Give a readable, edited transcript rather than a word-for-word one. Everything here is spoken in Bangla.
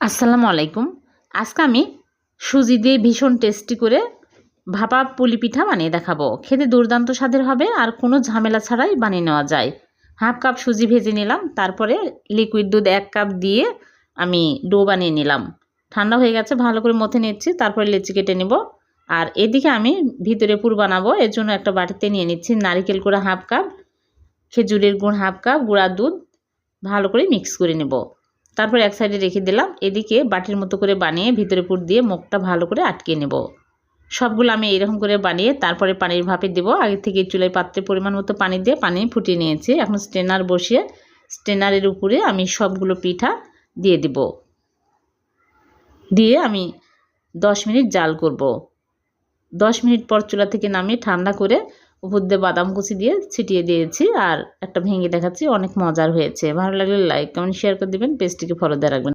আসসালামু আলাইকুম। আজকে আমি সুজি দিয়ে ভীষণ টেস্টি করে ভাপা পুলি পিঠা বানিয়ে দেখাবো। খেতে দুর্দান্ত স্বাদের হবে আর কোনো ঝামেলা ছাড়াই বানিয়ে নেওয়া যায়। হাফ কাপ সুজি ভেজে নিলাম, তারপরে লিকুইড দুধ 1 কাপ দিয়ে আমি ডো বানিয়ে নিলাম। ঠান্ডা হয়ে গেছে, ভালো করে মথে নিচ্ছি, তারপরে লেচি কেটে নেব। আর এদিকে আমি ভিতরে পুর বানাবো, এর জন্য একটা বাটিতে নিয়ে নিচ্ছি নারকেল কোড়া হাফ কাপ, খেজুরের গুড় হাফ কাপ, গুঁড়া দুধ ভালো করে মিক্স করে নেব। তারপর এক সাইডে রেখে দিলাম। এদিকে বাটির মতো করে বানিয়ে ভিতরে পুর দিয়ে মুখটা ভালো করে আটকে নেব। সবগুলো আমি এরকম করে বানিয়ে তারপরে পানির ভাপে দেব। আগে থেকে চুলায় পাত্রে পরিমাণ মতো পানি দিয়ে পানি ফুটিয়ে নিয়েছি। এখন স্ট্রেনার বসিয়ে স্ট্রেনারের উপরে আমি সবগুলো পিঠা দিয়ে দেব। দিয়ে আমি 10 মিনিট জাল করব। 10 মিনিট পর চুলা থেকে নামিয়ে ঠান্ডা করে উপর দিয়ে বাদাম কুচি দিয়ে ছিটিয়ে দিয়েছি আর একটা ভেঙে দেখাচ্ছি। অনেক মজার হয়েছে। ভালো লাগলে লাইক কমেন্ট শেয়ার করে দেবেন, পেজটিকে ফলো দিয়ে রাখবেন।